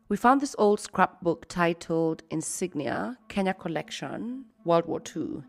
We found this old scrapbook titled Insignia, Kenya Collection, World War II.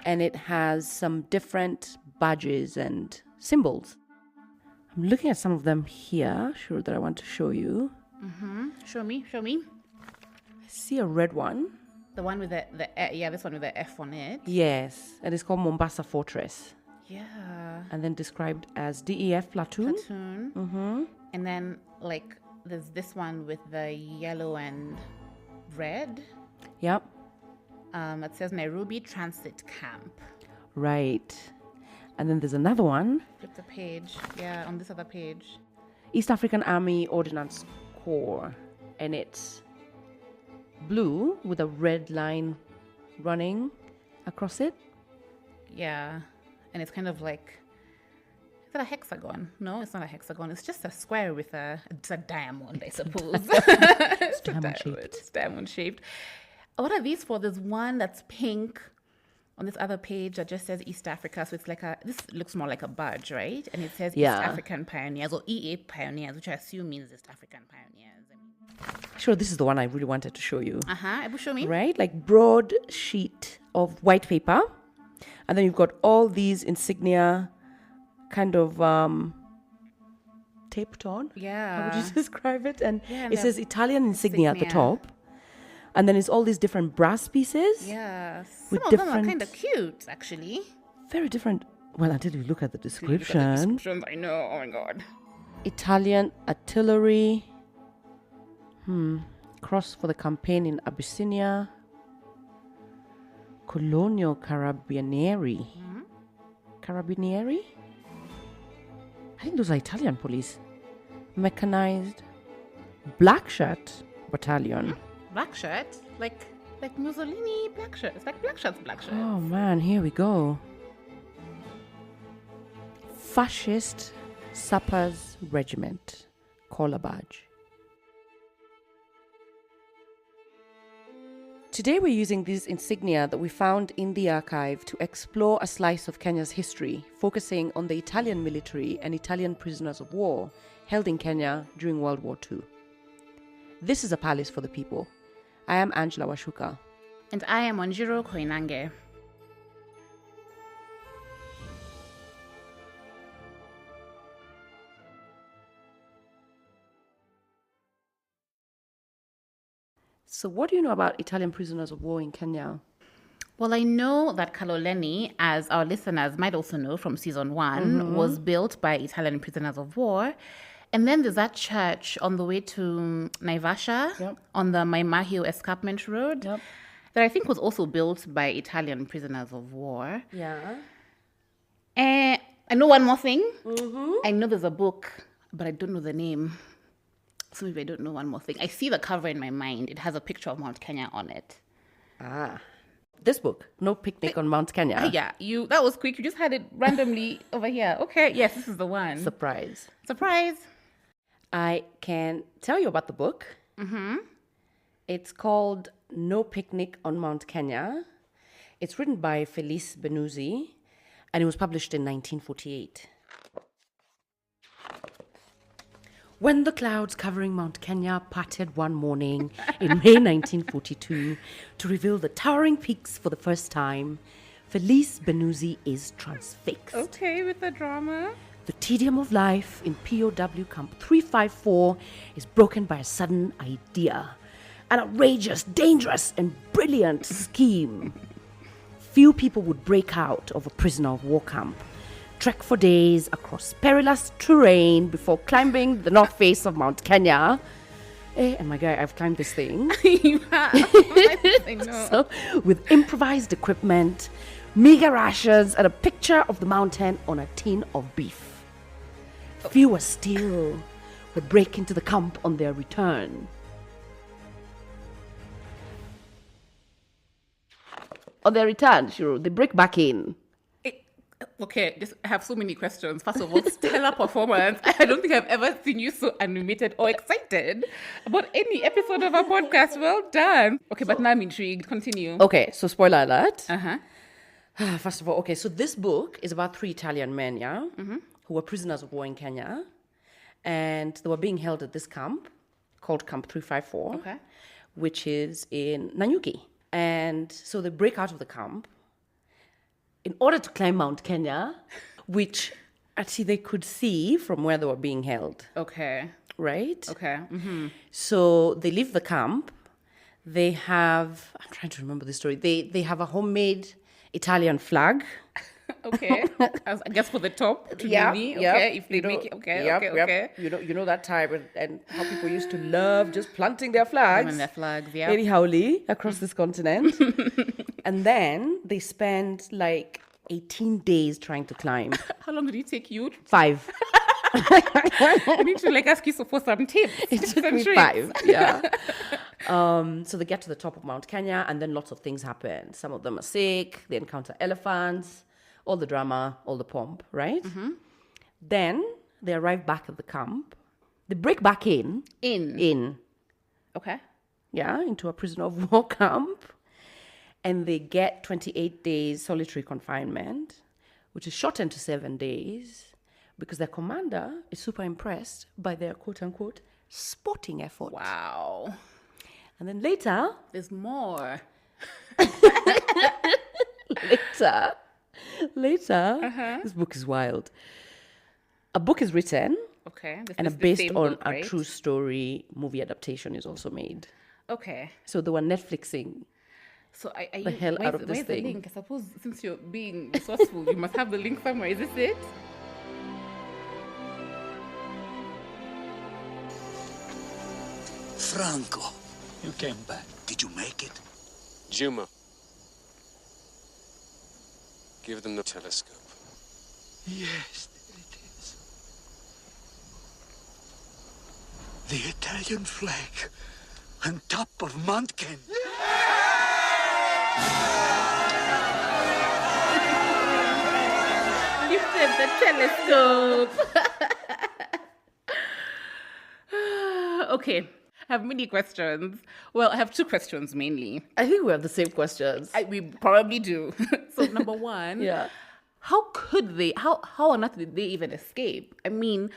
And it has some different badges and symbols. I'm looking at some of them here, sure, that I want to show you. Show me. I see a red one. The one with this one with the F on it. Yes, and it's called Mombasa Fortress. Yeah. And then described as DEF Platoon. And then, like, there's this one with the yellow and red. Yep. It says Nairobi Transit Camp. Right. And then there's another one. Flip the page. Yeah, on this other page. East African Army Ordnance Corps. And it's blue with a red line running across it. Yeah. And it's kind of like, is that a hexagon? No, it's not a hexagon. It's just a square with it's a diamond, I suppose. It's diamond shaped. It's diamond shaped. What are these for? There's one that's pink on this other page that just says East Africa. So it's like this looks more like a badge, right? And it says East African Pioneers or EA Pioneers, which I assume means East African Pioneers. Sure, this is the one I really wanted to show you. Show me. Right? Like broad sheet of white paper. And then you've got all these insignia kind of taped on. Yeah. How would you describe it? And and it says Italian insignia at the top. And then it's all these different brass pieces. Yeah. With Some of them are kind of cute, actually. Very different. Well, until you look at the description. I know. Oh, my God. Italian artillery. Cross for the campaign in Abyssinia. Colonial Carabinieri. Carabinieri? I think those are Italian police. Mechanized black shirt battalion. Black shirt? Like Mussolini black shirt. It's like black shirts. Oh man, here we go. Fascist Sappers Regiment. Collar badge. Today we're using these insignia that we found in the archive to explore a slice of Kenya's history, focusing on the Italian military and Italian prisoners of war held in Kenya during World War II. This is a palace for the people. I am Angela Wachuka. And I am Wanjiru Koinange. So what do you know about Italian prisoners of war in Kenya? Well, I know that Kaloleni, as our listeners might also know from season 1, was built by Italian prisoners of war. And then there's that church on the way to Naivasha on the Maimahio Escarpment Road that I think was also built by Italian prisoners of war. Yeah. I know one more thing. I know there's a book, but I don't know the name. So maybe I don't know one more thing. I see the cover in my mind. It has a picture of Mount Kenya on it. This book, No Picnic on Mount Kenya. Yeah, that was quick. You just had it randomly over here. Okay, yes, this is the one. Surprise. I can tell you about the book. It's called No Picnic on Mount Kenya. It's written by Felice Benuzzi, and it was published in 1948. When the clouds covering Mount Kenya parted one morning in May 1942 to reveal the towering peaks for the first time, Felice Benuzzi is transfixed. Okay, with the drama. The tedium of life in POW Camp 354 is broken by a sudden idea. An outrageous, dangerous, and brilliant scheme. Few people would break out of a prisoner of war camp, trek for days across perilous terrain before climbing the north face of Mount Kenya. And my guy, I've climbed this thing. I know. So, with improvised equipment, meager rations, and a picture of the mountain on a tin of beef. Fewer still would break into the camp on their return. On their return, Shiro, they break back in. Okay, I have so many questions. First of all, stellar performance. I don't think I've ever seen you so animated or excited about any episode of our podcast. Well done. Okay, but now I'm intrigued. Continue. Okay, so spoiler alert. Uh-huh. First of all, okay, so this book is about 3 Italian men, who were prisoners of war in Kenya. And they were being held at this camp called Camp 354, Okay. which is in Nanyuki. And so they break out of the camp in order to climb Mount Kenya, which actually they could see from where they were being held, Okay. right? Okay. Mm-hmm. So they leave the camp. They have, I'm trying to remember the story. They have a homemade Italian flag. Okay. I guess for the top. To Yeah, Nini. yeah. Okay. If they make it. Okay. Okay. You know that time and how people used to love just planting their flags. And their flags. Yeah. Very howly across this continent. And then they spend like 18 days trying to climb. How long did it take you? 5. I need to ask you for some tips. It took me 5. Yeah. So they get to the top of Mount Kenya, and then lots of things happen. Some of them are sick. They encounter elephants. All the drama, all the pomp, right? Mm-hmm. Then they arrive back at the camp. They break back in. Okay. Yeah, into a prisoner of war camp. And they get 28 days solitary confinement, which is shortened to 7 days because their commander is super impressed by their quote-unquote sporting effort. Wow. And then later... There's more. Later, this book is wild. A book is written, Okay. and based on a true story movie adaptation is also made. Okay. So they were Netflixing So the hell out of this where's thing. the link? I suppose since you're being resourceful, you must have the link somewhere. Is this it? Franco, you came back. Did you make it? Juma. Give them the telescope. Yes, there it is. The Italian flag on top of Mount Kenya. You said the telescope. Okay. I have many questions. Well, I have 2 questions mainly. I think we have the same questions. We probably do. So number 1, Yeah. how could they, how on earth did they even escape? I mean,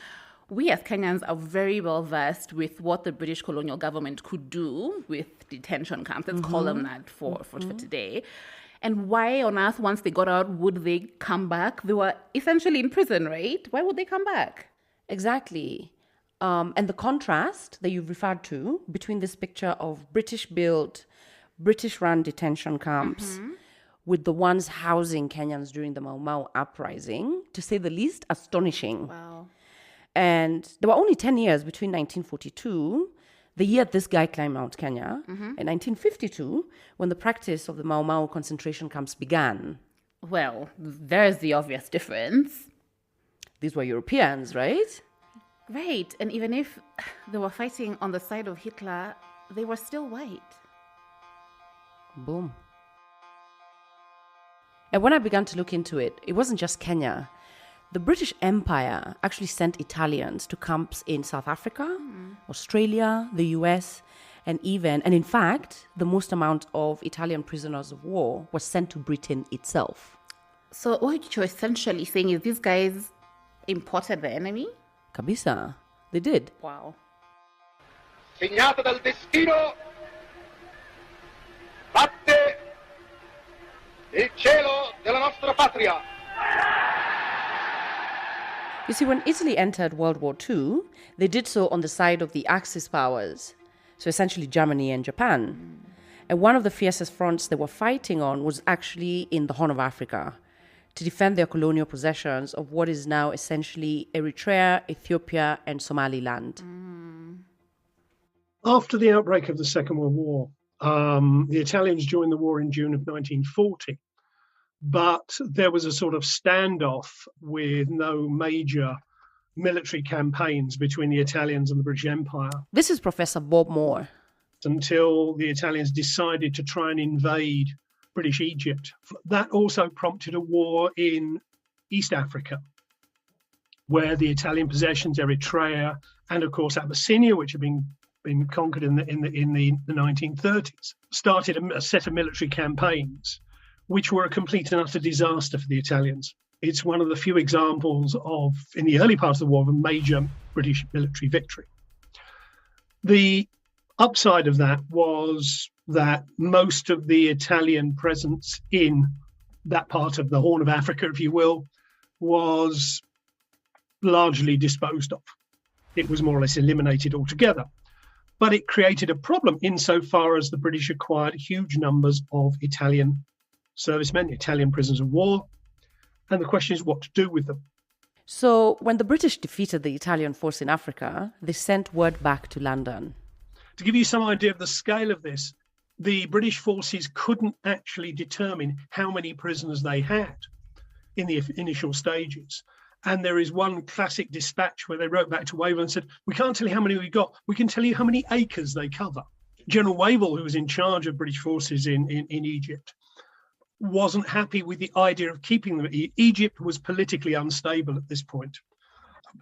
we as Kenyans are very well versed with what the British colonial government could do with detention camps. Let's call them that for today. And why on earth, once they got out, would they come back? They were essentially in prison, right? Why would they come back? Exactly. And the contrast that you've referred to between this picture of British-built, British-run detention camps with the ones housing Kenyans during the Mau Mau uprising, to say the least, astonishing. Wow. And there were only 10 years between 1942, the year this guy climbed Mount Kenya, and 1952, when the practice of the Mau Mau concentration camps began. Well, there's the obvious difference. These were Europeans, right? Right. And even if they were fighting on the side of Hitler, they were still white. Boom. And when I began to look into it, it wasn't just Kenya. The British Empire actually sent Italians to camps in South Africa, Australia, the US, and in fact, the most amount of Italian prisoners of war were sent to Britain itself. So what you're essentially saying is these guys imported the enemy? Kabisa, they did. Wow. Segnata dal destino, batte il cielo della nostra patria. You see, when Italy entered World War II, they did so on the side of the Axis powers, so essentially Germany and Japan. And one of the fiercest fronts they were fighting on was actually in the Horn of Africa, to defend their colonial possessions of what is now essentially Eritrea, Ethiopia, and Somaliland. After the outbreak of the Second World War, the Italians joined the war in June of 1940, but there was a sort of standoff with no major military campaigns between the Italians and the British Empire This is Professor Bob Moore. until the Italians decided to try and invade British Egypt. That also prompted a war in East Africa, where the Italian possessions, Eritrea, and of course Abyssinia, which had been conquered in the 1930s, started a set of military campaigns, which were a complete and utter disaster for the Italians. It's one of the few examples of, in the early part of the war, of a major British military victory. The upside of that was that most of the Italian presence in that part of the Horn of Africa, if you will, was largely disposed of. It was more or less eliminated altogether. But it created a problem insofar as the British acquired huge numbers of Italian servicemen, Italian prisoners of war. And the question is what to do with them. So when the British defeated the Italian force in Africa, they sent word back to London. To give you some idea of the scale of this, the British forces couldn't actually determine how many prisoners they had in the initial stages. And there is one classic dispatch where they wrote back to Wavell and said, we can't tell you how many we got. We can tell you how many acres they cover. General Wavell, who was in charge of British forces in Egypt, wasn't happy with the idea of keeping them. Egypt was politically unstable at this point,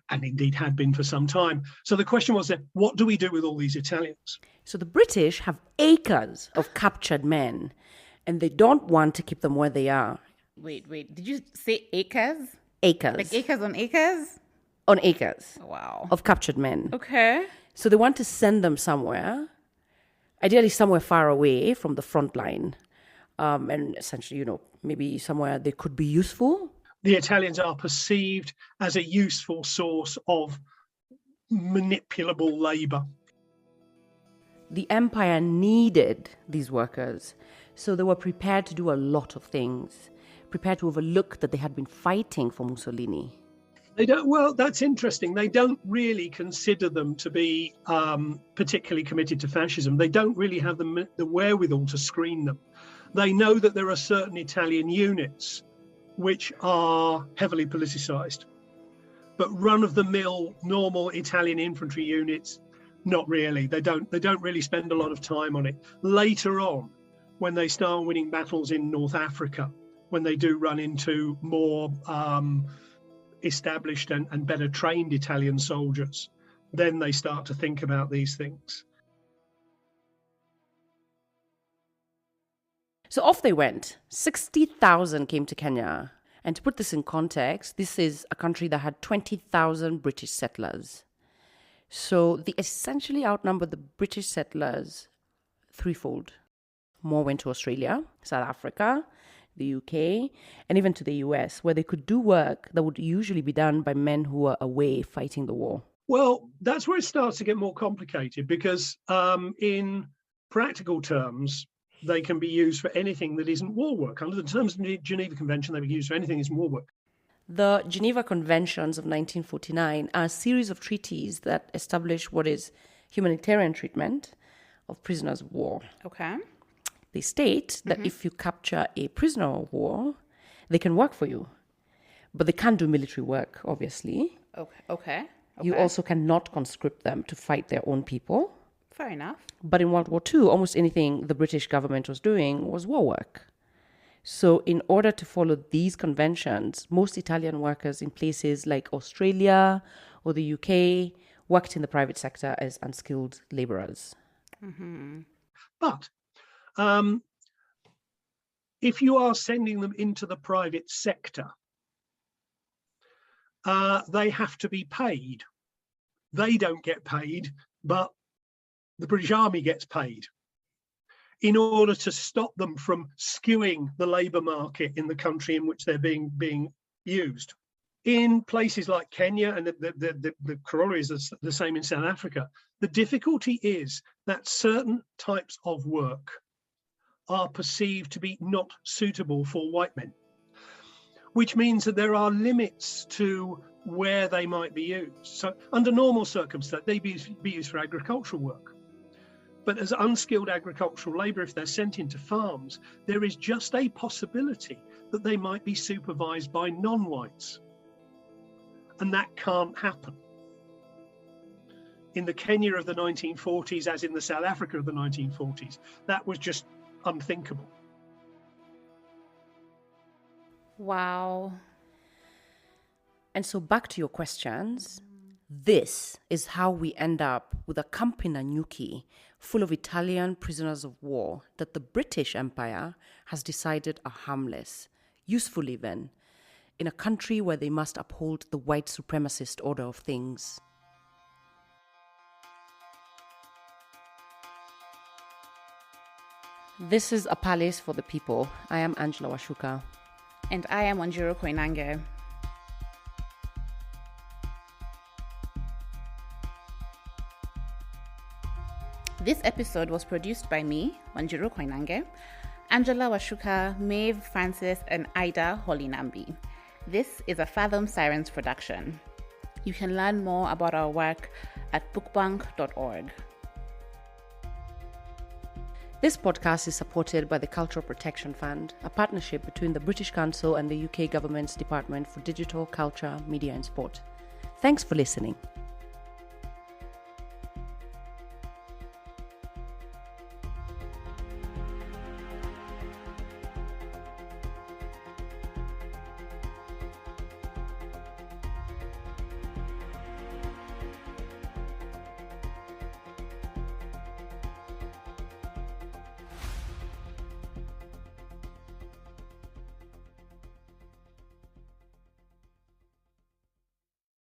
and indeed had been for some time. So the question was then, what do we do with all these Italians? So the British have acres of captured men, and they don't want to keep them where they are. Wait. Did you say acres? Acres. Like acres on acres? On acres. Wow. Of captured men. Okay. So they want to send them somewhere, ideally somewhere far away from the front line. And essentially, maybe somewhere they could be useful. The Italians are perceived as a useful source of manipulable labour. The empire needed these workers, so they were prepared to do a lot of things, prepared to overlook that they had been fighting for Mussolini. Well, that's interesting. They don't really consider them to be particularly committed to fascism. They don't really have the wherewithal to screen them. They know that there are certain Italian units which are heavily politicized, but run-of-the-mill normal Italian infantry units, not really. They don't really spend a lot of time on it. Later on, when they start winning battles in North Africa, when they do run into more established and better trained Italian soldiers, then they start to think about these things. So off they went. 60,000 came to Kenya. And to put this in context, this is a country that had 20,000 British settlers. So they essentially outnumbered the British settlers threefold. More went to Australia, South Africa, the UK, and even to the US, where they could do work that would usually be done by men who were away fighting the war. Well, that's where it starts to get more complicated because in practical terms, they can be used for anything that isn't war work. Under the terms of the Geneva Convention, they can be used for anything that isn't war work. The Geneva Conventions of 1949 are a series of treaties that establish what is humanitarian treatment of prisoners of war. Okay. They state that if you capture a prisoner of war, they can work for you. But they can't do military work, obviously. Okay. You also cannot conscript them to fight their own people. Fair enough. But in World War II, almost anything the British government was doing was war work. So in order to follow these conventions, most Italian workers in places like Australia or the UK worked in the private sector as unskilled labourers. Mm-hmm. But if you are sending them into the private sector, they have to be paid. They don't get paid, but the British Army gets paid in order to stop them from skewing the labour market in the country in which they're being used. In places like Kenya, and the corollary is the same in South Africa, the difficulty is that certain types of work are perceived to be not suitable for white men, which means that there are limits to where they might be used. So under normal circumstances, they'd be used for agricultural work. But as unskilled agricultural labour, if they're sent into farms, there is just a possibility that they might be supervised by non-whites. And that can't happen. In the Kenya of the 1940s, as in the South Africa of the 1940s, that was just unthinkable. Wow. And so back to your questions, this is how we end up with a camp in Nanyuki full of Italian prisoners of war that the British Empire has decided are harmless, useful even, in a country where they must uphold the white supremacist order of things. This is A Palace for the People. I am Angela Wachuka. And I am Wanjiru Koinange. This episode was produced by me, Wanjiru Koinange, Angela Wachuka, Maeve Francis, and Ida Holinambi. This is a Fathom Sirens production. You can learn more about our work at bookbank.org. This podcast is supported by the Cultural Protection Fund, a partnership between the British Council and the UK government's Department for Digital, Culture, Media and Sport. Thanks for listening.